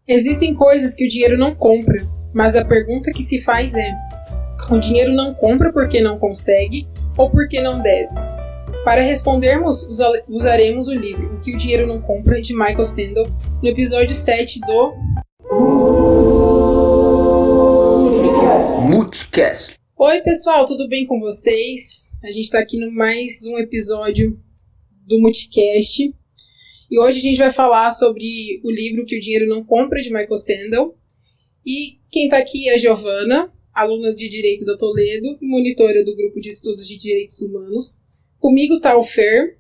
Existem coisas que o dinheiro não compra, mas a pergunta que se faz é: o dinheiro não compra porque não consegue ou porque não deve? Para respondermos, usaremos o livro O que o Dinheiro Não Compra, de Michael Sandel, no episódio 7 do Multicast. Oi pessoal, tudo bem com vocês? A gente está aqui no mais um episódio do Multicast. E hoje a gente vai falar sobre o livro Que o Dinheiro Não Compra, de Michael Sandel. E quem está aqui é a Giovana, aluna de Direito da Toledo e monitora do Grupo de Estudos de Direitos Humanos. Comigo está o Fer.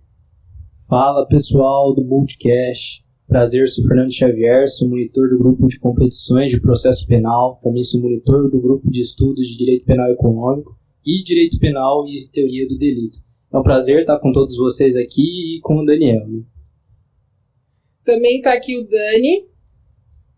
Fala pessoal do Multicast. Prazer, sou Fernando Xavier, sou monitor do Grupo de Competições de Processo Penal. Também sou monitor do Grupo de Estudos de Direito Penal Econômico e Direito Penal e Teoria do Delito. É um prazer estar com todos vocês aqui e com o Daniel, né? Também está aqui o Dani.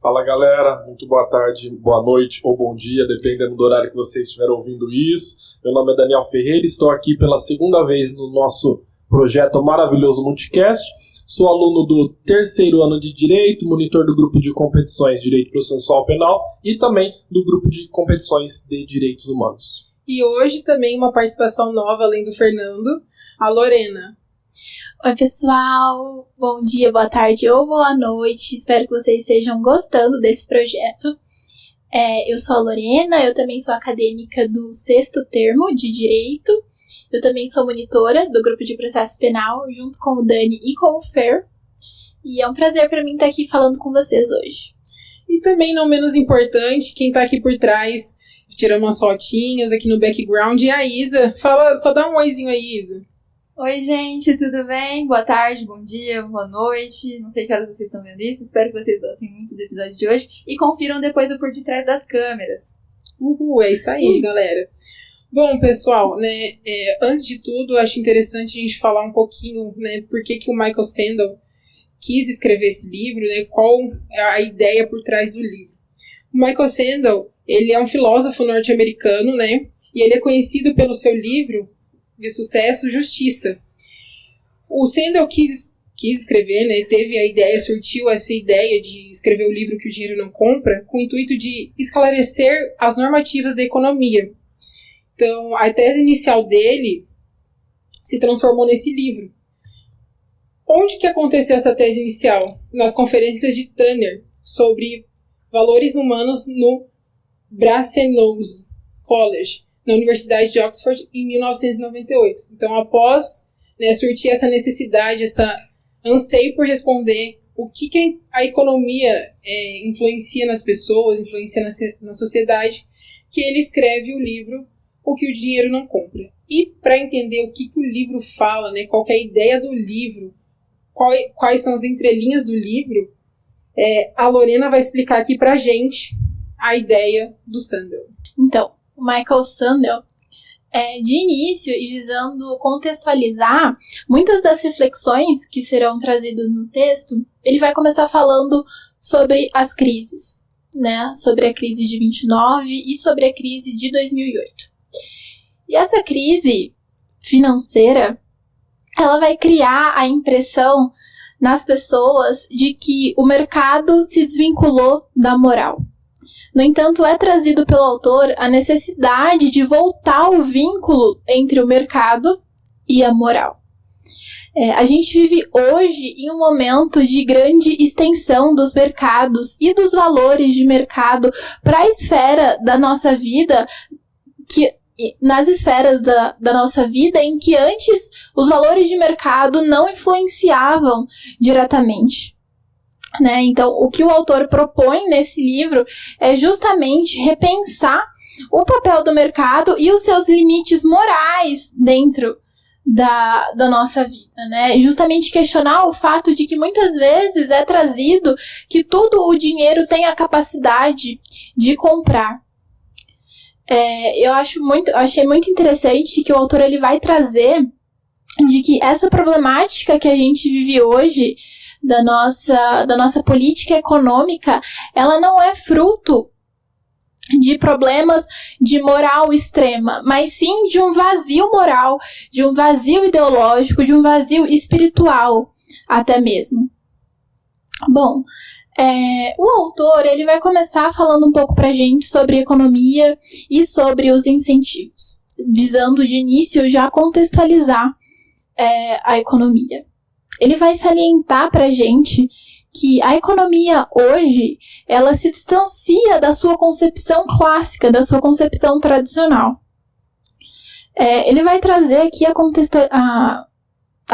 Fala galera, muito boa tarde, boa noite ou bom dia, dependendo do horário que vocês estiverem ouvindo isso. Meu nome é Daniel Ferreira, estou aqui pela segunda vez no nosso projeto maravilhoso Multicast. Sou aluno do terceiro ano de Direito, monitor do grupo de competições de Direito Processual Penal e também do grupo de competições de Direitos Humanos. E hoje também uma participação nova, além do Fernando, a Lorena. Oi pessoal, bom dia, boa tarde ou boa noite, espero que vocês estejam gostando desse projeto. Eu sou a Lorena, eu também sou acadêmica do 6º termo de Direito, eu também sou monitora do grupo de processo penal, junto com o Dani e com o Fer, e é um prazer para mim estar aqui falando com vocês hoje. E também, não menos importante, quem está aqui por trás, tirando umas fotinhas aqui no background, é a Isa. Fala, só dá um oizinho aí, Isa. Oi, gente, tudo bem? Boa tarde, bom dia, boa noite. Não sei que horas vocês estão vendo isso. Espero que vocês gostem muito do episódio de hoje. E confiram depois o Por Detrás das Câmeras. É isso aí, galera. Bom, pessoal, né, antes de tudo, acho interessante a gente falar um pouquinho, né, por que o Michael Sandel quis escrever esse livro, né, qual é a ideia por trás do livro. O Michael Sandel, ele é um filósofo norte-americano, né, e ele é conhecido pelo seu livro de sucesso, Justiça. O Sandel quis escrever, né, surtiu essa ideia de escrever o livro Que o Dinheiro Não Compra, com o intuito de esclarecer as normativas da economia. Então, a tese inicial dele se transformou nesse livro. Onde que aconteceu essa tese inicial? Nas conferências de Tanner, sobre valores humanos no Brasenose College, na Universidade de Oxford, em 1998. Então, após, né, surtir essa necessidade, essa anseio por responder o que a economia influencia nas pessoas, influencia na sociedade, que ele escreve o livro O que o Dinheiro Não Compra. E para entender o que o livro fala, né, qual que é a ideia do livro, quais são as entrelinhas do livro, a Lorena vai explicar aqui pra gente a ideia do Sandel. Então, o Michael Sandel, de início e visando contextualizar muitas das reflexões que serão trazidas no texto, ele vai começar falando sobre as crises, né? Sobre a crise de 29 e sobre a crise de 2008. E essa crise financeira, ela vai criar a impressão nas pessoas de que o mercado se desvinculou da moral. No entanto, é trazido pelo autor a necessidade de voltar o vínculo entre o mercado e a moral. A gente vive hoje em um momento de grande extensão dos mercados e dos valores de mercado para a esfera da nossa vida, nas esferas da nossa vida em que antes os valores de mercado não influenciavam diretamente. Né? Então, o que o autor propõe nesse livro é justamente repensar o papel do mercado e os seus limites morais dentro da nossa vida, né? Justamente questionar o fato de que muitas vezes é trazido que tudo o dinheiro tem a capacidade de comprar. Eu achei muito interessante que o autor ele vai trazer de que essa problemática que a gente vive hoje da nossa política econômica, ela não é fruto de problemas de moral extrema, mas sim de um vazio moral, de um vazio ideológico, de um vazio espiritual até mesmo. Bom, O autor ele vai começar falando um pouco pra gente sobre economia e sobre os incentivos, visando de início já contextualizar a economia. Ele vai salientar pra gente que a economia hoje, ela se distancia da sua concepção clássica, da sua concepção tradicional. Ele vai trazer aqui a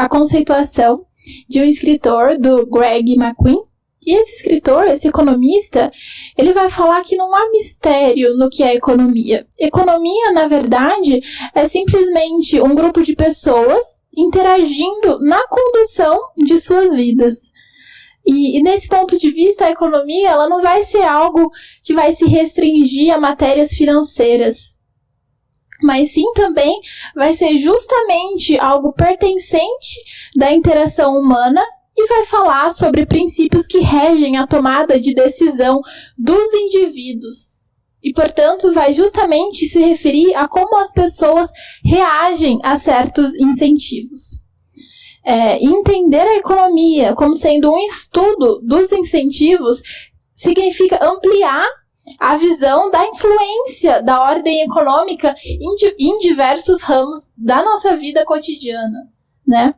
conceituação de um escritor, do Greg McQueen. E esse escritor, esse economista, ele vai falar que não há mistério no que é economia. Economia, na verdade, é simplesmente um grupo de pessoas interagindo na condução de suas vidas. E nesse ponto de vista, a economia ela não vai ser algo que vai se restringir a matérias financeiras, mas sim também vai ser justamente algo pertencente da interação humana e vai falar sobre princípios que regem a tomada de decisão dos indivíduos. E, portanto, vai justamente se referir a como as pessoas reagem a certos incentivos. Entender a economia como sendo um estudo dos incentivos significa ampliar a visão da influência da ordem econômica em diversos ramos da nossa vida cotidiana, né?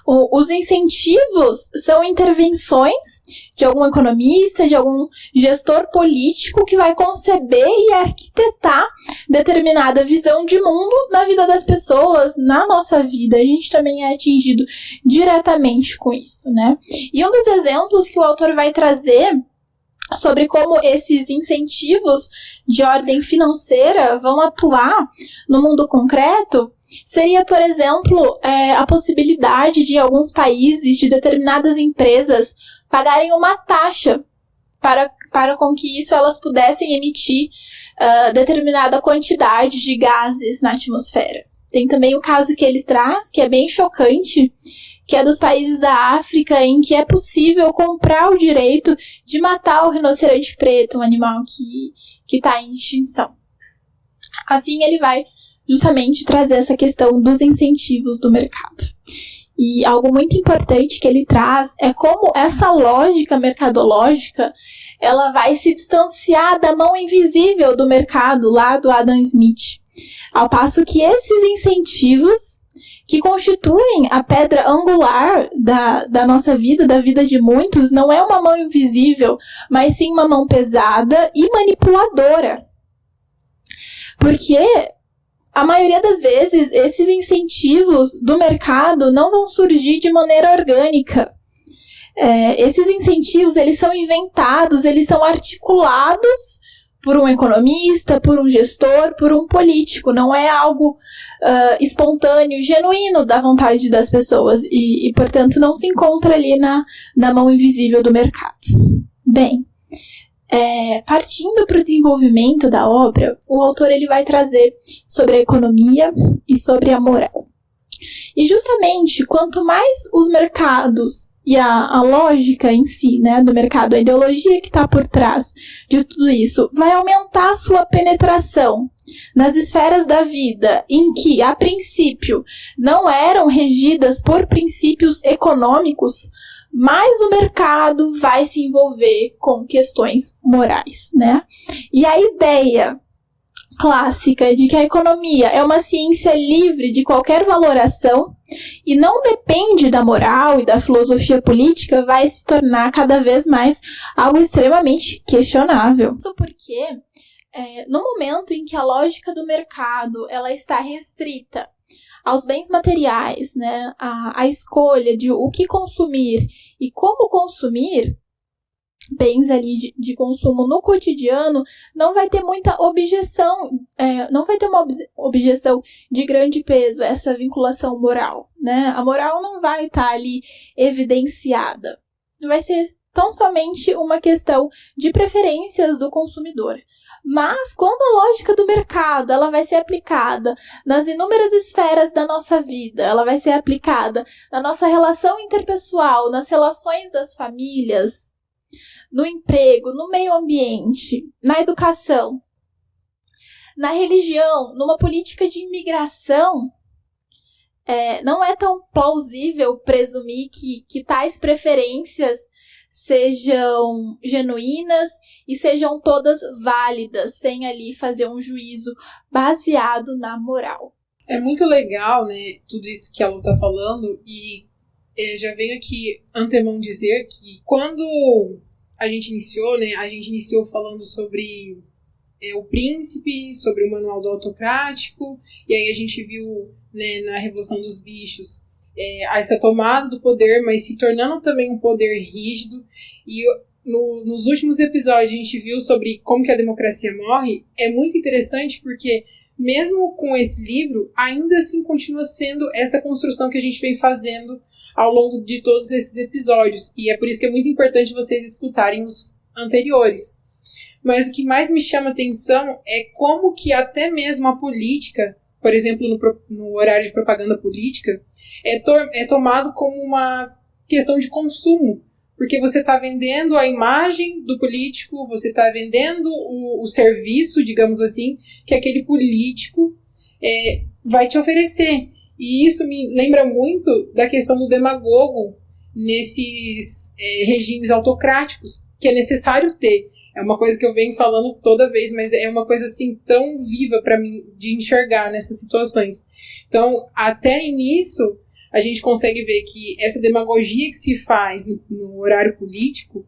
Os incentivos são intervenções de algum economista, de algum gestor político que vai conceber e arquitetar determinada visão de mundo na vida das pessoas, na nossa vida. A gente também é atingido diretamente com isso, né? E um dos exemplos que o autor vai trazer sobre como esses incentivos de ordem financeira vão atuar no mundo concreto seria, por exemplo, a possibilidade de alguns países, de determinadas empresas, pagarem uma taxa para com que isso elas pudessem emitir determinada quantidade de gases na atmosfera. Tem também o caso que ele traz, que é bem chocante, que é dos países da África, em que é possível comprar o direito de matar o rinoceronte preto, um animal que está em extinção. Assim, ele vai justamente trazer essa questão dos incentivos do mercado. E algo muito importante que ele traz é como essa lógica mercadológica ela vai se distanciar da mão invisível do mercado, lá do Adam Smith. Ao passo que esses incentivos, que constituem a pedra angular da nossa vida, da vida de muitos, não é uma mão invisível, mas sim uma mão pesada e manipuladora. Porque a maioria das vezes, esses incentivos do mercado não vão surgir de maneira orgânica. Esses incentivos, eles são inventados, eles são articulados por um economista, por um gestor, por um político. Não é algo espontâneo, genuíno da vontade das pessoas. E, portanto, não se encontra ali na mão invisível do mercado. Bem, partindo para o desenvolvimento da obra, o autor ele vai trazer sobre a economia e sobre a moral. E justamente, quanto mais os mercados e a lógica em si, né, do mercado, a ideologia que está por trás de tudo isso, vai aumentar a sua penetração nas esferas da vida em que, a princípio, não eram regidas por princípios econômicos, mais o mercado vai se envolver com questões morais, né? E a ideia clássica de que a economia é uma ciência livre de qualquer valoração e não depende da moral e da filosofia política vai se tornar cada vez mais algo extremamente questionável. Isso porque, no momento em que a lógica do mercado ela está restrita aos bens materiais, né, a escolha de o que consumir e como consumir, bens ali de consumo no cotidiano, não vai ter muita objeção, não vai ter uma objeção de grande peso, essa vinculação moral, né? A moral não vai estar ali evidenciada. Vai ser tão somente uma questão de preferências do consumidor. Mas quando a lógica do mercado ela vai ser aplicada nas inúmeras esferas da nossa vida, ela vai ser aplicada na nossa relação interpessoal, nas relações das famílias, no emprego, no meio ambiente, na educação, na religião, numa política de imigração, não é tão plausível presumir que tais preferências sejam genuínas e sejam todas válidas, sem ali fazer um juízo baseado na moral. É muito legal, né, tudo isso que a Lu tá falando, e já venho aqui antemão dizer que quando a gente iniciou falando sobre o príncipe, sobre o manual do autocrático, e aí a gente viu, né, na Revolução dos Bichos essa tomada do poder, mas se tornando também um poder rígido, e nos últimos episódios a gente viu sobre como que a democracia morre. É muito interessante porque mesmo com esse livro, ainda assim continua sendo essa construção que a gente vem fazendo ao longo de todos esses episódios, e é por isso que é muito importante vocês escutarem os anteriores. Mas o que mais me chama atenção é como que até mesmo a política, por exemplo, no horário de propaganda política, é tomado como uma questão de consumo, porque você está vendendo a imagem do político, você está vendendo o serviço, digamos assim, que aquele político vai te oferecer. E isso me lembra muito da questão do demagogo nesses regimes autocráticos, que é necessário ter. É uma coisa que eu venho falando toda vez, mas é uma coisa assim tão viva para mim de enxergar nessas situações. Então, até nisso, a gente consegue ver que essa demagogia que se faz no horário político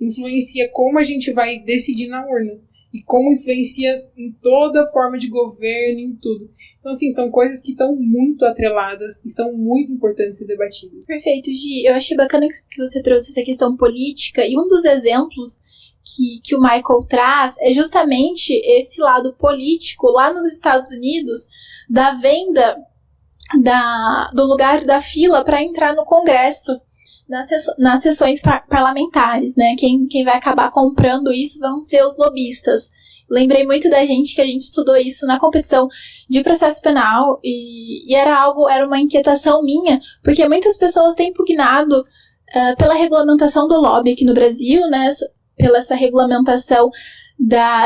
influencia como a gente vai decidir na urna e como influencia em toda forma de governo, em tudo. Então, assim, são coisas que estão muito atreladas e são muito importantes ser debatidas. Perfeito, Gi. Eu achei bacana que você trouxe essa questão política, e um dos exemplos que o Michael traz é justamente esse lado político lá nos Estados Unidos, da venda do lugar da fila para entrar no Congresso, nas sessões parlamentares, né? Quem vai acabar comprando isso vão ser os lobistas. Lembrei muito da gente que a gente estudou isso na competição de processo penal, e era uma inquietação minha, porque muitas pessoas têm impugnado pela regulamentação do lobby aqui no Brasil, né? Pela essa regulamentação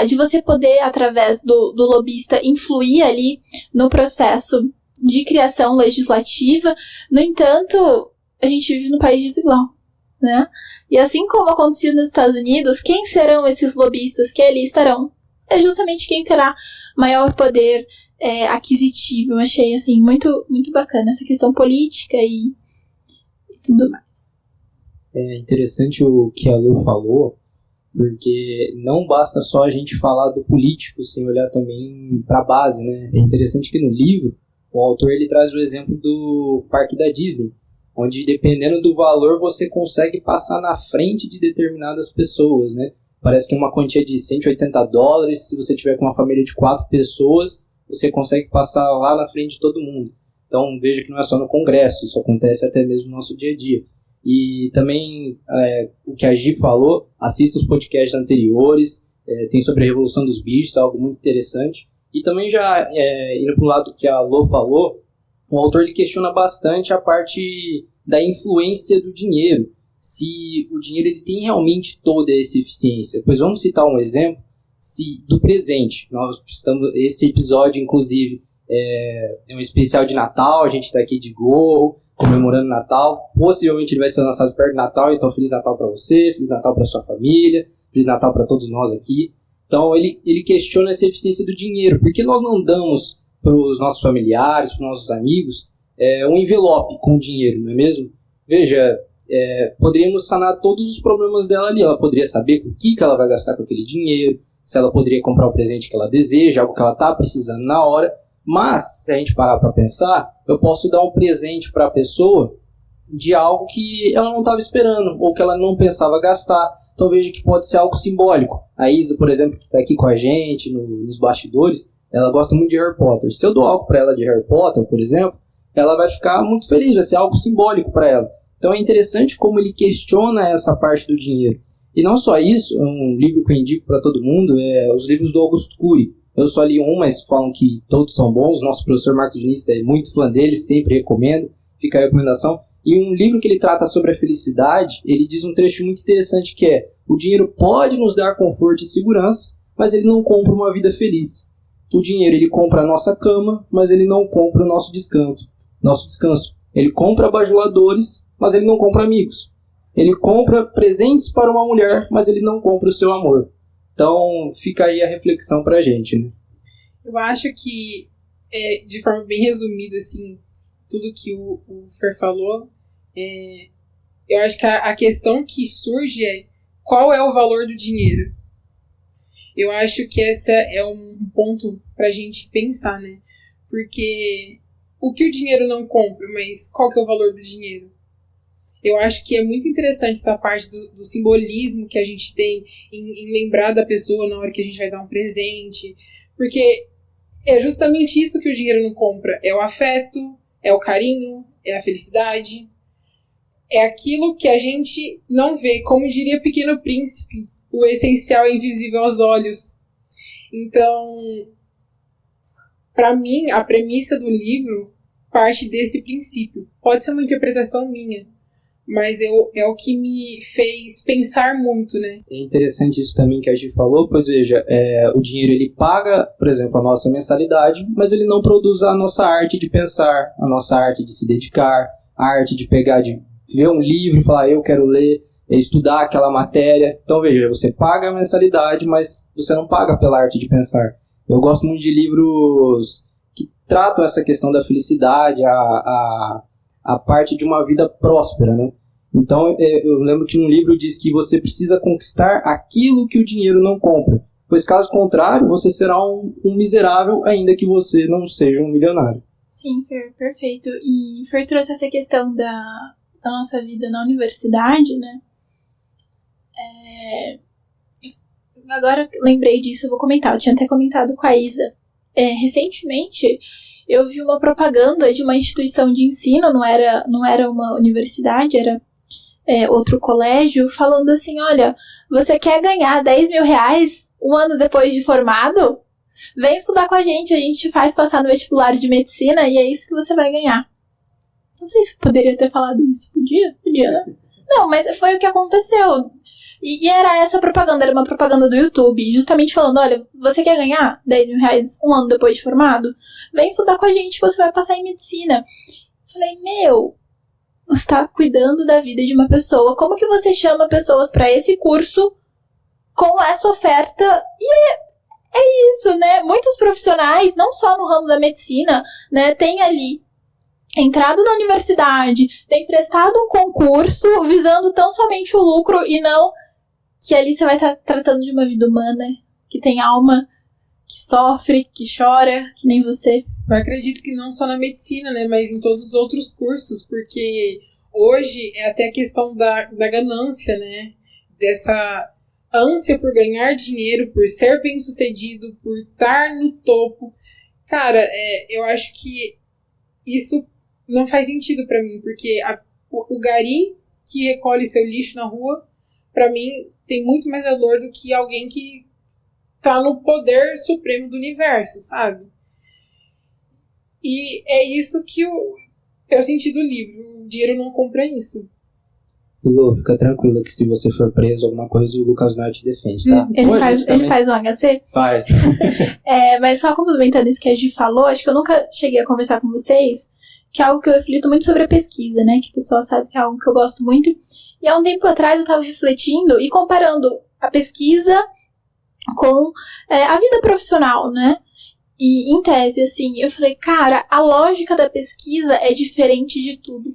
de você poder, através do lobista, influir ali no processo de criação legislativa. No entanto, a gente vive num país desigual, né? E assim como acontecia nos Estados Unidos, quem serão esses lobistas que ali estarão? É justamente quem terá maior poder aquisitivo. Eu achei, assim, muito, muito bacana essa questão política e tudo mais. É interessante o que a Lu falou, porque não basta só a gente falar do político sem olhar também para a base, né? É interessante que no livro o autor ele traz o exemplo do parque da Disney, onde dependendo do valor você consegue passar na frente de determinadas pessoas, né? Parece que é uma quantia de $180, se você tiver com uma família de 4 pessoas, você consegue passar lá na frente de todo mundo. Então veja que não é só no Congresso, isso acontece até mesmo no nosso dia a dia. E também o que a Gi falou, assista os podcasts anteriores, tem sobre a Revolução dos Bichos, algo muito interessante. E também já indo para o lado que a Lô falou, o autor ele questiona bastante a parte da influência do dinheiro, se o dinheiro ele tem realmente toda essa eficiência. Pois vamos citar um exemplo do presente. Esse episódio, inclusive, é um especial de Natal, a gente está aqui de gorro, comemorando Natal. Possivelmente ele vai ser lançado perto do Natal, então Feliz Natal para você, Feliz Natal para sua família, Feliz Natal para todos nós aqui. Então ele questiona essa eficiência do dinheiro. Por que nós não damos para os nossos familiares, para os nossos amigos, um envelope com dinheiro, não é mesmo? Veja, poderíamos sanar todos os problemas dela ali. Ela poderia saber o que ela vai gastar com aquele dinheiro, se ela poderia comprar o presente que ela deseja, algo que ela está precisando na hora. Mas, se a gente parar para pensar, eu posso dar um presente para a pessoa de algo que ela não estava esperando, ou que ela não pensava gastar. Então veja que pode ser algo simbólico. A Isa, por exemplo, que está aqui com a gente nos bastidores, ela gosta muito de Harry Potter. Se eu dou algo para ela de Harry Potter, por exemplo, ela vai ficar muito feliz, vai ser algo simbólico para ela. Então é interessante como ele questiona essa parte do dinheiro. E não só isso, um livro que eu indico para todo mundo é os livros do Augusto Cury. Eu só li um, mas falam que todos são bons. Nosso professor Marcos Vinícius é muito fã dele, sempre recomendo. Fica a recomendação. E um livro que ele trata sobre a felicidade, ele diz um trecho muito interessante que é: o dinheiro pode nos dar conforto e segurança, mas ele não compra uma vida feliz. O dinheiro ele compra a nossa cama, mas ele não compra o nosso descanso. Ele compra bajuladores, mas ele não compra amigos. Ele compra presentes para uma mulher, mas ele não compra o seu amor. Então, fica aí a reflexão pra gente, né? Eu acho que, de forma bem resumida, assim, tudo que o Fer falou, eu acho que a questão que surge é qual é o valor do dinheiro. Eu acho que esse é um ponto pra gente pensar, né? Porque o que o dinheiro não compra, mas qual que é o valor do dinheiro? Eu acho que é muito interessante essa parte do simbolismo que a gente tem em lembrar da pessoa na hora que a gente vai dar um presente. Porque é justamente isso que o dinheiro não compra. É o afeto, é o carinho, é a felicidade. É aquilo que a gente não vê. Como diria Pequeno Príncipe, o essencial é invisível aos olhos. Então, para mim, a premissa do livro parte desse princípio. Pode ser uma interpretação minha, mas é o que me fez pensar muito, né? É interessante isso também que a Gi falou, pois veja, o dinheiro ele paga, por exemplo, a nossa mensalidade, mas ele não produz a nossa arte de pensar, a nossa arte de se dedicar, a arte de pegar, de ver um livro e falar, eu quero ler, estudar aquela matéria. Então veja, você paga a mensalidade, mas você não paga pela arte de pensar. Eu gosto muito de livros que tratam essa questão da felicidade, a parte de uma vida próspera, né? Então, eu lembro que um livro diz que você precisa conquistar aquilo que o dinheiro não compra, pois caso contrário, você será um miserável, ainda que você não seja um milionário. Sim, Fer, perfeito. E Fer trouxe essa questão da nossa vida na universidade, né? Agora lembrei disso, eu vou comentar. Eu tinha até comentado com a Isa. Recentemente, eu vi uma propaganda de uma instituição de ensino, não era uma universidade, era outro colégio, falando assim, olha, você quer ganhar 10 mil reais um ano depois de formado? Vem estudar com a gente faz passar no vestibular de medicina e é isso que você vai ganhar. Não sei se eu poderia ter falado isso, podia, né? Não, mas foi o que aconteceu. E era essa propaganda, era uma propaganda do YouTube, justamente falando, olha, você quer ganhar 10 mil reais um ano depois de formado? Vem estudar com a gente, você vai passar em medicina. Falei, você tá cuidando da vida de uma pessoa, como que você chama pessoas para esse curso com essa oferta? E é isso, né? Muitos profissionais, não só no ramo da medicina, né, tem ali entrado na universidade, tem prestado um concurso visando tão somente o lucro e não que ali você vai estar tratando de uma vida humana, que tem alma, que sofre, que chora, que nem você. Eu acredito que não só na medicina, né, mas em todos os outros cursos, porque hoje é até a questão da ganância, né, dessa ânsia por ganhar dinheiro, por ser bem-sucedido, por estar no topo. Cara, eu acho que isso não faz sentido pra mim, porque o gari que recolhe seu lixo na rua, pra mim, tem muito mais valor do que alguém que tá no poder supremo do universo, sabe? E é isso que eu senti do livro. O dinheiro não compra isso. Lu, fica tranquila que se você for preso, alguma coisa, o Lucas Noy te defende, tá? Ele faz um HC? Faz. Mas só complementando isso que a Gi falou, acho que eu nunca cheguei a conversar com vocês, que é algo que eu reflito muito sobre a pesquisa, né? Que o pessoal sabe que é algo que eu gosto muito. E há um tempo atrás eu estava refletindo e comparando a pesquisa com a vida profissional, né? E em tese, assim, eu falei, cara, a lógica da pesquisa é diferente de tudo.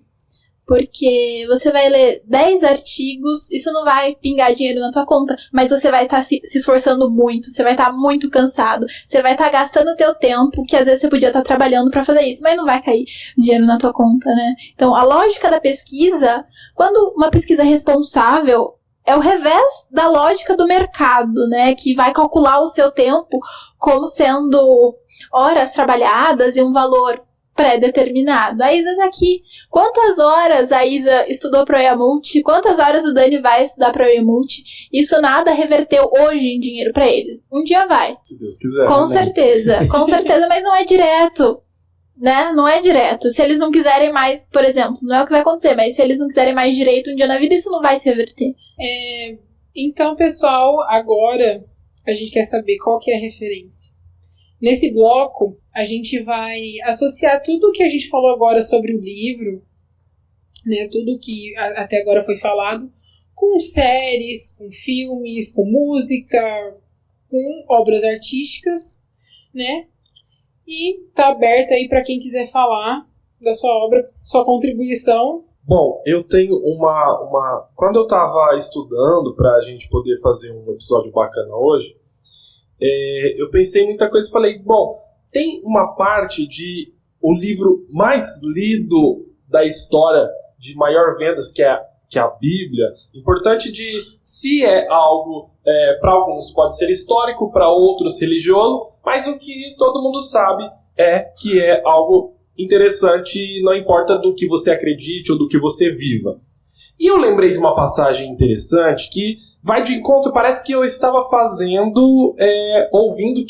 Porque você vai ler 10 artigos, isso não vai pingar dinheiro na tua conta, mas você vai estar se esforçando muito, você vai estar muito cansado, você vai estar gastando o teu tempo, que às vezes você podia estar trabalhando para fazer isso, mas não vai cair dinheiro na tua conta, né? Então, a lógica da pesquisa, quando uma pesquisa é responsável, é o revés da lógica do mercado, né? Que vai calcular o seu tempo como sendo horas trabalhadas e um valor pré-determinado. A Isa tá aqui. Quantas horas a Isa estudou para o IAMULT? Quantas horas o Dani vai estudar para o IAMULT? Isso nada reverteu hoje em dinheiro para eles. Um dia vai. Se Deus quiser. Com certeza, mas não é direto. Né? Não é direto. Se eles não quiserem mais, por exemplo, não é o que vai acontecer, mas se eles não quiserem mais direito um dia na vida, isso não vai se reverter. Então, pessoal, agora a gente quer saber qual que é a referência. Nesse bloco, a gente vai associar tudo o que a gente falou agora sobre o livro, né, tudo que até agora foi falado, com séries, com filmes, com música, com obras artísticas, né? E tá aberto aí para quem quiser falar da sua obra, sua contribuição. Bom, eu tenho uma... Quando eu estava estudando para a gente poder fazer um episódio bacana hoje, eu pensei em muita coisa e falei, bom, tem uma parte de o livro mais lido da história de maior vendas, que é a Bíblia. Importante de, se é algo, para alguns pode ser histórico, para outros religioso, mas o que todo mundo sabe é que é algo interessante, não importa do que você acredite ou do que você viva. E eu lembrei de uma passagem interessante que vai de encontro, parece que eu estava fazendo, ouvindo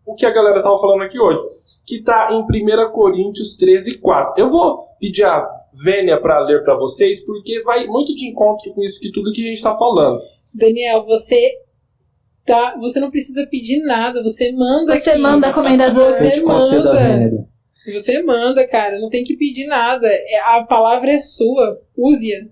o que a galera estava falando aqui hoje, que está em 1 Coríntios 13:4. Eu vou pedir a Vênia para ler para vocês, porque vai muito de encontro com isso, que tudo que a gente está falando. Daniel, você não precisa pedir nada, você manda Você aqui. manda, comendador. Você manda, cara, não tem que pedir nada. A palavra é sua, use-a.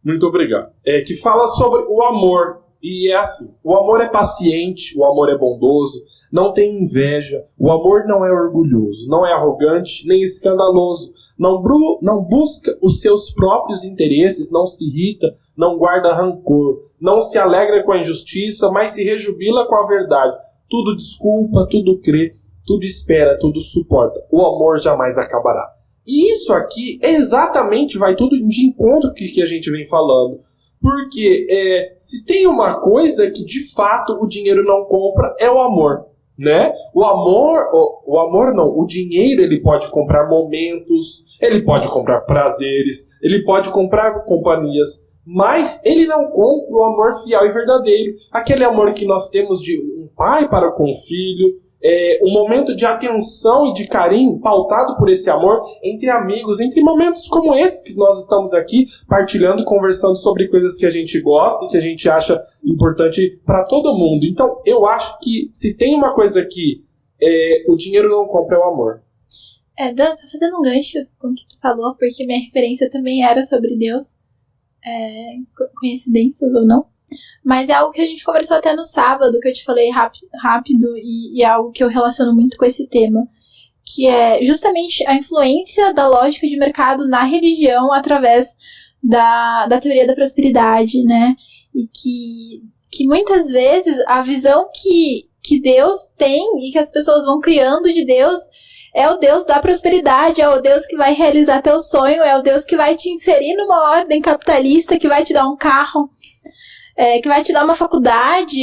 Muito obrigado. Que fala sobre o amor. E é assim, o amor é paciente, o amor é bondoso, não tem inveja, o amor não é orgulhoso, não é arrogante, nem escandaloso, não busca os seus próprios interesses, não se irrita, não guarda rancor, não se alegra com a injustiça, mas se rejubila com a verdade. Tudo desculpa, tudo crê, tudo espera, tudo suporta. O amor jamais acabará. E isso aqui exatamente vai tudo de encontro com o que a gente vem falando. Porque se tem uma coisa que de fato o dinheiro não compra, é o amor, né? O dinheiro ele pode comprar momentos, ele pode comprar prazeres, ele pode comprar companhias, mas ele não compra o amor fiel e verdadeiro. Aquele amor que nós temos de um pai para com o filho, um momento de atenção e de carinho pautado por esse amor entre amigos, entre momentos como esse que nós estamos aqui partilhando, conversando sobre coisas que a gente gosta e que a gente acha importante para todo mundo. Então eu acho que se tem uma coisa que o dinheiro não compra, é o amor. Dan, só fazendo um gancho com o que tu falou, porque minha referência também era sobre Deus, coincidências ou não. Mas é algo que a gente conversou até no sábado, que eu te falei rápido e é algo que eu relaciono muito com esse tema, que é justamente a influência da lógica de mercado na religião através da teoria da prosperidade, né? E que muitas vezes a visão que Deus tem e que as pessoas vão criando de Deus é o Deus da prosperidade, é o Deus que vai realizar teu sonho, é o Deus que vai te inserir numa ordem capitalista, que vai te dar um carro, que vai te dar uma faculdade.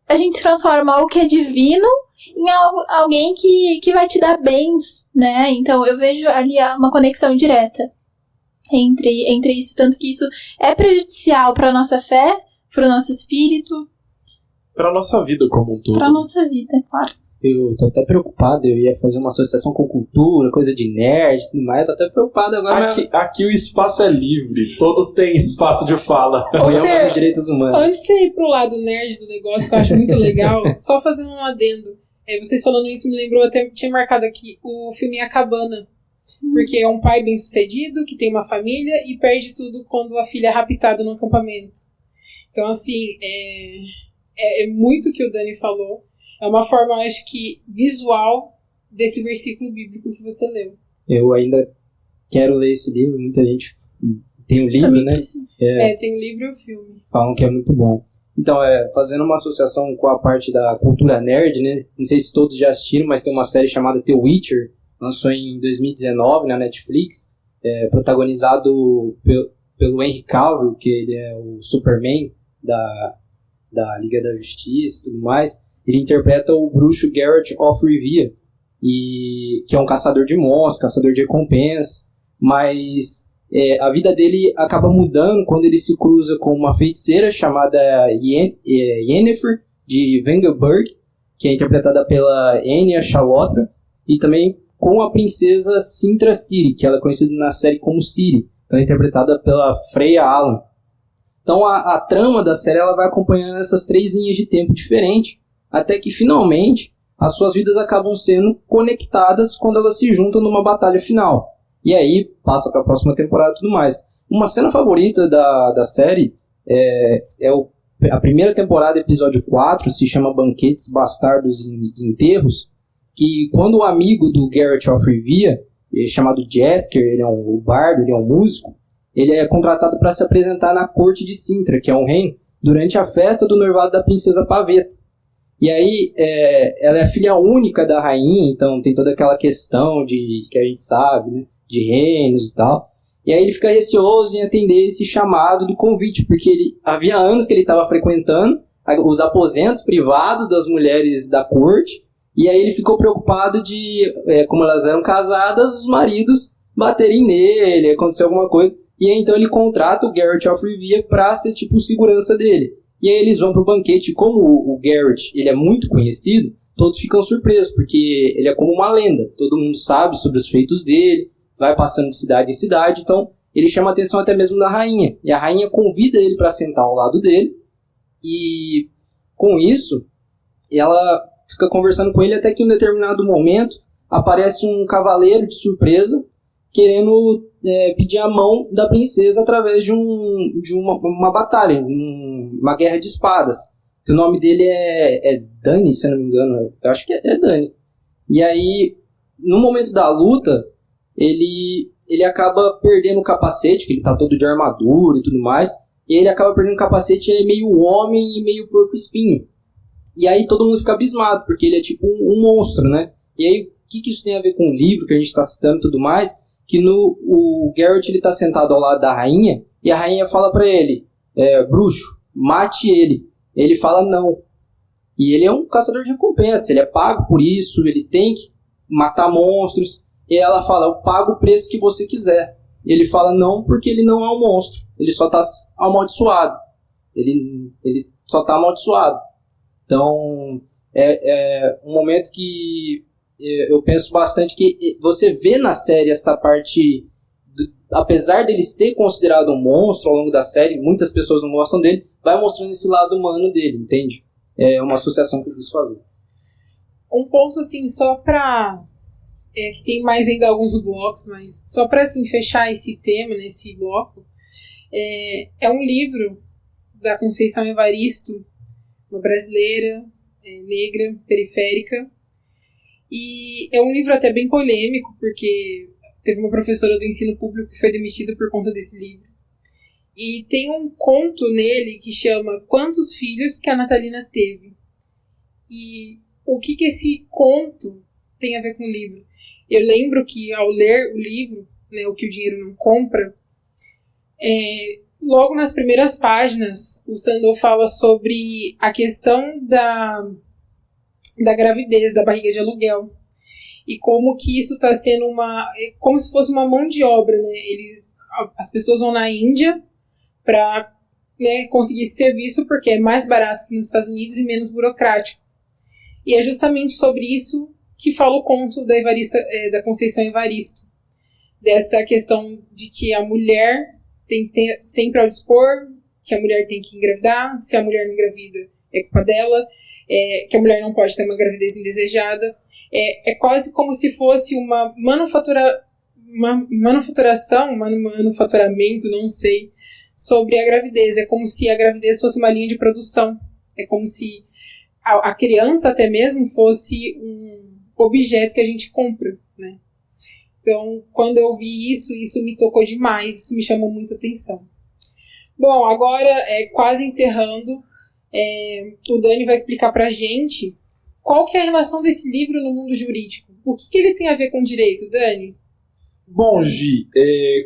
A gente transforma algo que é divino em alguém que vai te dar bens, né? Então eu vejo ali uma conexão direta entre isso, tanto que isso é prejudicial para a nossa fé, para o nosso espírito, para a nossa vida como um todo. Para a nossa vida, claro. Eu tô até preocupado, eu ia fazer uma associação com cultura, coisa de nerd e tudo mais, eu tô até preocupado agora. Aqui o espaço é livre, todos têm espaço de fala. Apoiamos os direitos humanos. Antes de você ir pro lado nerd do negócio, que eu acho muito legal, só fazendo um adendo, vocês falando isso me lembrou, até tinha marcado aqui, o filme A Cabana. Porque é um pai bem sucedido, que tem uma família e perde tudo quando a filha é raptada no acampamento. Então assim, é muito o que o Dani falou. É uma forma, acho que, visual desse versículo bíblico que você leu. Eu ainda quero ler esse livro, muita gente tem o livro, também né? Tem o livro e o filme. Falam que é muito bom. Então, fazendo uma associação com a parte da cultura nerd, né? Não sei se todos já assistiram, mas tem uma série chamada The Witcher, lançou em 2019 na Netflix, protagonizado pelo Henry Cavill, que ele é o Superman da Liga da Justiça e tudo mais. Ele interpreta o bruxo Geralt of Rivia, que é um caçador de monstros, caçador de recompensa, mas a vida dele acaba mudando quando ele se cruza com uma feiticeira chamada Yennefer de Vengerberg, que é interpretada pela Anya Chalotra, e também com a princesa Sintra Ciri, que ela é conhecida na série como Ciri, que ela é interpretada pela Freya Allan. Então a trama da série ela vai acompanhando essas 3 linhas de tempo diferentes, até que finalmente as suas vidas acabam sendo conectadas quando elas se juntam numa batalha final. E aí passa para a próxima temporada e tudo mais. Uma cena favorita da série a primeira temporada, episódio 4, se chama Banquetes Bastardos e Enterros, que quando o amigo do Geralt of Rivia, chamado Jaskier, ele é um bardo, ele é um músico, ele é contratado para se apresentar na corte de Sintra, que é um reino, durante a festa do noivado da princesa Pavetta. E aí, ela é a filha única da rainha, então tem toda aquela questão que a gente sabe, né, de reinos e tal. E aí ele fica receoso em atender esse chamado do convite, porque havia anos que ele estava frequentando os aposentos privados das mulheres da corte, e aí ele ficou preocupado de, como elas eram casadas, os maridos baterem nele, acontecer alguma coisa. E aí então ele contrata o Geralt of Rivia pra ser tipo o segurança dele. E aí eles vão pro banquete, e como o Geralt ele é muito conhecido, todos ficam surpresos, porque ele é como uma lenda. Todo mundo sabe sobre os feitos dele, vai passando de cidade em cidade, então ele chama a atenção até mesmo da rainha. E a rainha convida ele para sentar ao lado dele, e com isso ela fica conversando com ele até que em um determinado momento aparece um cavaleiro de surpresa querendo pedir a mão da princesa através de uma batalha, uma guerra de espadas. O nome dele é Dany, se eu não me engano. Eu acho que é Dany. E aí, no momento da luta, ele acaba perdendo o capacete, que ele tá todo de armadura e tudo mais, e ele acaba perdendo o capacete e é meio homem e meio porco-espinho. E aí todo mundo fica abismado, porque ele é tipo um monstro, né? E aí, o que isso tem a ver com o livro que a gente tá citando e tudo mais? Que o Geralt ele tá sentado ao lado da rainha, e a rainha fala pra ele, bruxo, mate ele. Ele fala não. E ele é um caçador de recompensa, ele é pago por isso, ele tem que matar monstros. E ela fala, eu pago o preço que você quiser. E ele fala não, porque ele não é um monstro. Ele só tá amaldiçoado. Ele só tá amaldiçoado. Então, é um momento que eu penso bastante que você vê na série essa parte, apesar dele ser considerado um monstro ao longo da série, muitas pessoas não gostam dele, vai mostrando esse lado humano dele, entende? É uma associação que eu quis fazer. Um ponto, assim, só pra... que tem mais ainda alguns blocos, mas só pra, assim, fechar esse tema, nesse bloco, é um livro da Conceição Evaristo, uma brasileira, negra, periférica, e é um livro até bem polêmico, porque teve uma professora do ensino público que foi demitida por conta desse livro. E tem um conto nele que chama Quantos Filhos que a Natalina Teve? E o que esse conto tem a ver com o livro? Eu lembro que ao ler o livro, né, O Que o Dinheiro Não Compra, logo nas primeiras páginas, o Sandow fala sobre a questão da gravidez, da barriga de aluguel. E como que isso está sendo como se fosse uma mão de obra, né? As pessoas vão na Índia para, né, conseguir esse serviço porque é mais barato que nos Estados Unidos e menos burocrático. E é justamente sobre isso que fala o conto da Conceição Evaristo. Dessa questão de que a mulher tem que ter sempre ao dispor, que a mulher tem que engravidar, se a mulher não engravida é culpa dela, que a mulher não pode ter uma gravidez indesejada. É quase como se fosse uma manufaturamento, não sei, sobre a gravidez. É como se a gravidez fosse uma linha de produção. É como se a criança até mesmo fosse um objeto que a gente compra, né? Então, quando eu vi isso me tocou demais, isso me chamou muita atenção. Bom, agora, quase encerrando, o Dani vai explicar pra gente qual que é a relação desse livro no mundo jurídico. O que ele tem a ver com direito, Dani? Bom, Gi,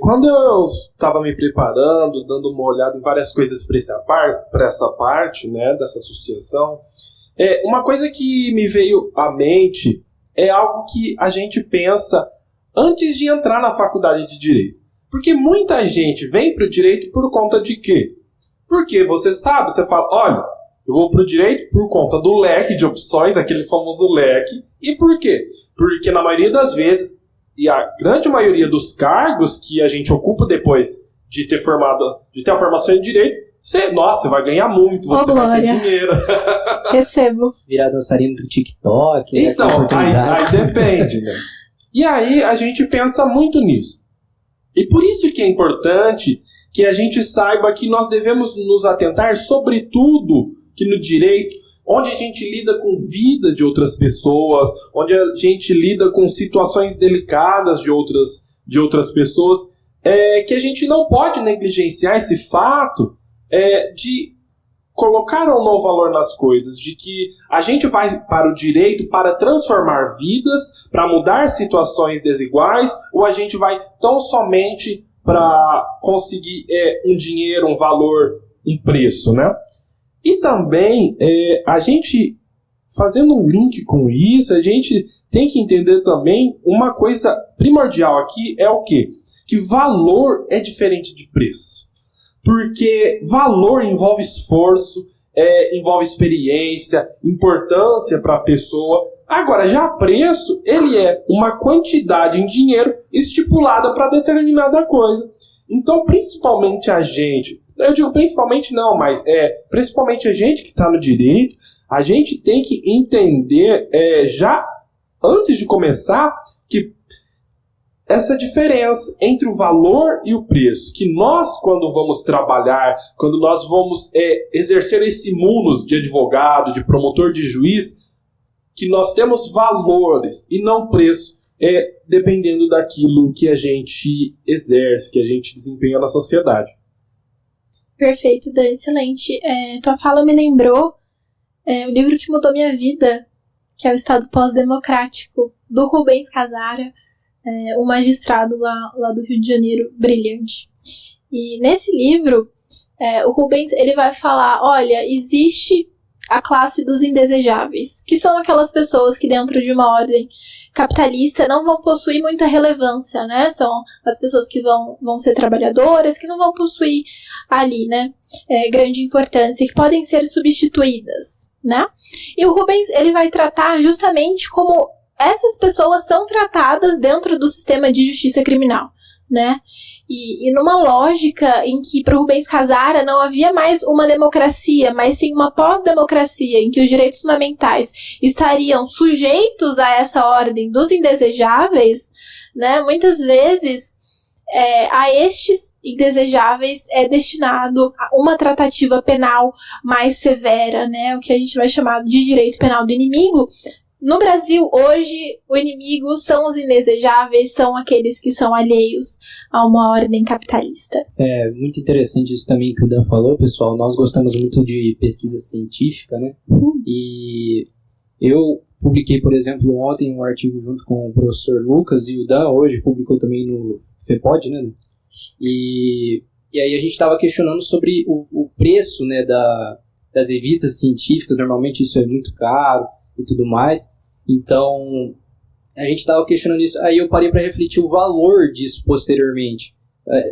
quando eu estava me preparando, dando uma olhada em várias coisas para essa parte, né, dessa associação, uma coisa que me veio à mente é algo que a gente pensa antes de entrar na faculdade de Direito. Porque muita gente vem para o Direito por conta de quê? Porque você sabe, você fala, olha, eu vou para o Direito por conta do leque de opções, aquele famoso leque. E por quê? Porque na maioria das vezes, e a grande maioria dos cargos que a gente ocupa depois de ter a formação em Direito, você vai ganhar muito, você vai ter dinheiro. Recebo. Virar dançarino do TikTok. Então, aí depende, né? E aí a gente pensa muito nisso. E por isso que é importante que a gente saiba que nós devemos nos atentar, sobretudo, que no direito, onde a gente lida com vida de outras pessoas, onde a gente lida com situações delicadas de outras pessoas, que a gente não pode negligenciar esse fato de colocar ou não valor nas coisas, de que a gente vai para o direito para transformar vidas, para mudar situações desiguais, ou a gente vai tão somente para conseguir um dinheiro, um valor, um preço, né? E também, a gente, fazendo um link com isso, a gente tem que entender também uma coisa primordial aqui, é o quê? Que valor é diferente de preço. Porque valor envolve esforço, envolve experiência, importância para a pessoa. Agora, já preço, ele é uma quantidade em dinheiro estipulada para determinada coisa. Então, principalmente a gente, eu digo principalmente não, mas principalmente a gente que está no direito, a gente tem que entender já antes de começar que essa diferença entre o valor e o preço, que nós, quando vamos trabalhar, quando nós vamos exercer esse munus de advogado, de promotor, de juiz, que nós temos valores e não preço, dependendo daquilo que a gente exerce, que a gente desempenha na sociedade. Perfeito, Dan, excelente. Tua fala me lembrou o livro que mudou minha vida, que é o Estado Pós-Democrático, do Rubens Casara, um magistrado lá do Rio de Janeiro, brilhante. E nesse livro, o Rubens ele vai falar, olha, existe a classe dos indesejáveis, que são aquelas pessoas que dentro de uma ordem capitalista não vão possuir muita relevância, né? São as pessoas que vão ser trabalhadoras, que não vão possuir ali, né, grande importância, que podem ser substituídas, né? E o Rubens ele vai tratar justamente como essas pessoas são tratadas dentro do sistema de justiça criminal, né? E numa lógica em que para o Rubens Casara não havia mais uma democracia, mas sim uma pós-democracia, em que os direitos fundamentais estariam sujeitos a essa ordem dos indesejáveis, né? Muitas vezes a estes indesejáveis é destinado a uma tratativa penal mais severa, né? O que a gente vai chamar de direito penal do inimigo. No Brasil, hoje, o inimigo são os indesejáveis, são aqueles que são alheios a uma ordem capitalista. É muito interessante isso também que o Dan falou, pessoal. Nós gostamos muito de pesquisa científica, né? E eu publiquei, por exemplo, ontem um artigo junto com o professor Lucas, e o Dan hoje publicou também no FEPOD, né? E aí a gente estava questionando sobre o preço, né, das revistas científicas. Normalmente isso é muito caro e tudo mais. Então, a gente estava questionando isso. Aí eu parei para refletir o valor disso posteriormente.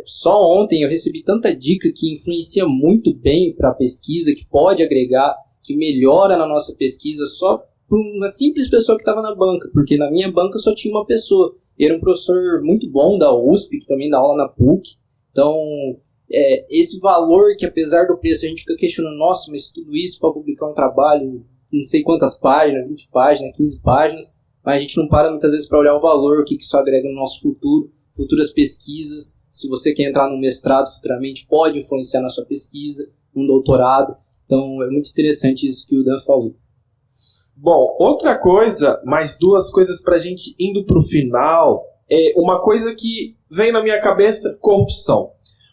Só ontem eu recebi tanta dica que influencia muito bem para a pesquisa, que pode agregar, que melhora na nossa pesquisa, só por uma simples pessoa que estava na banca. Porque na minha banca só tinha uma pessoa. Era um professor muito bom da USP, que também dá aula na PUC. Então, esse valor que, apesar do preço, a gente fica questionando, nossa, mas tudo isso para publicar um trabalho, não sei quantas páginas, 20 páginas, 15 páginas, mas a gente não para muitas vezes para olhar o valor, o que isso agrega no nosso futuro, futuras pesquisas. Se você quer entrar no mestrado futuramente, pode influenciar na sua pesquisa, um doutorado. Então é muito interessante isso que o Dan falou. Bom, outra coisa, mais duas coisas para a gente indo para o final, uma coisa que vem na minha cabeça, corrupção.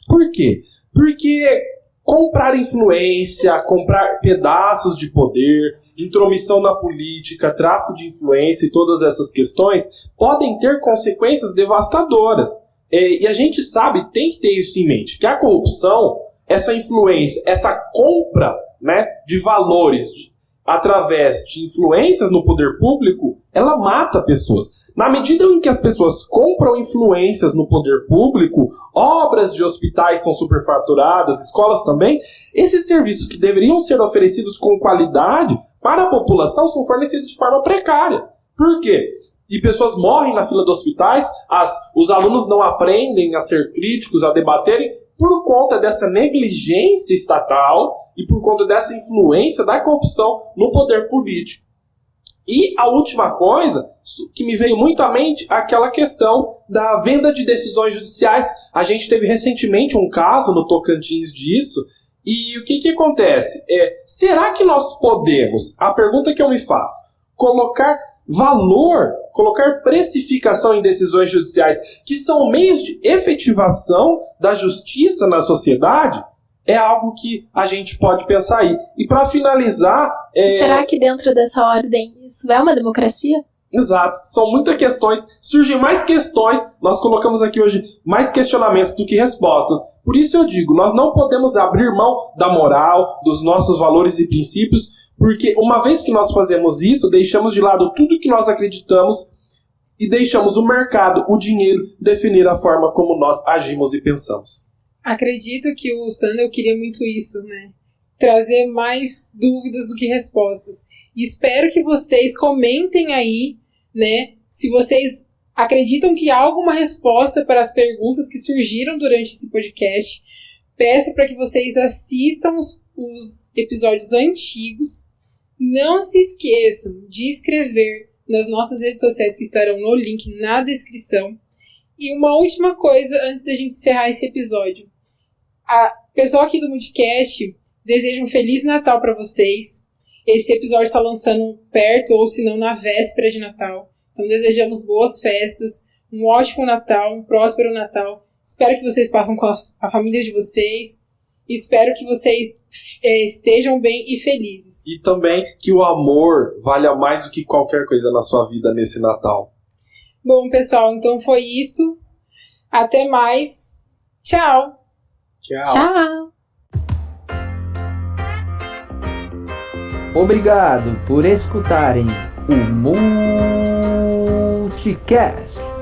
Por quê? Porque comprar influência, comprar pedaços de poder, intromissão na política, tráfico de influência e todas essas questões podem ter consequências devastadoras. E a gente sabe, tem que ter isso em mente, que a corrupção, essa influência, essa compra, né, de valores através de influências no poder público, ela mata pessoas. Na medida em que as pessoas compram influências no poder público, obras de hospitais são superfaturadas, escolas também, esses serviços que deveriam ser oferecidos com qualidade para a população são fornecidos de forma precária. Por quê? E pessoas morrem na fila dos hospitais, os alunos não aprendem a ser críticos, a debaterem, por conta dessa negligência estatal e por conta dessa influência da corrupção no poder político. E a última coisa que me veio muito à mente é aquela questão da venda de decisões judiciais. A gente teve recentemente um caso no Tocantins disso. E o que acontece? Será que nós podemos, a pergunta que eu me faço, colocar valor, colocar precificação em decisões judiciais que são meios de efetivação da justiça na sociedade? É algo que a gente pode pensar aí. E para finalizar... Será que dentro dessa ordem isso é uma democracia? Exato. São muitas questões. Surgem mais questões. Nós colocamos aqui hoje mais questionamentos do que respostas. Por isso eu digo, nós não podemos abrir mão da moral, dos nossos valores e princípios, porque uma vez que nós fazemos isso, deixamos de lado tudo que nós acreditamos e deixamos o mercado, o dinheiro, definir a forma como nós agimos e pensamos. Acredito que o Sandel queria muito isso, né? Trazer mais dúvidas do que respostas. E espero que vocês comentem aí, né? Se vocês acreditam que há alguma resposta para as perguntas que surgiram durante esse podcast. Peço para que vocês assistam os episódios antigos. Não se esqueçam de escrever nas nossas redes sociais que estarão no link na descrição. E uma última coisa antes da gente encerrar esse episódio. A pessoal aqui do Multicast deseja um Feliz Natal para vocês. Esse episódio está lançando perto ou se não na véspera de Natal. Então desejamos boas festas, um ótimo Natal, um próspero Natal. Espero que vocês passem com a família de vocês. Espero que vocês estejam bem e felizes. E também que o amor valha mais do que qualquer coisa na sua vida nesse Natal. Bom, pessoal, então foi isso. Até mais. Tchau. Tchau. Obrigado por escutarem o Multicast.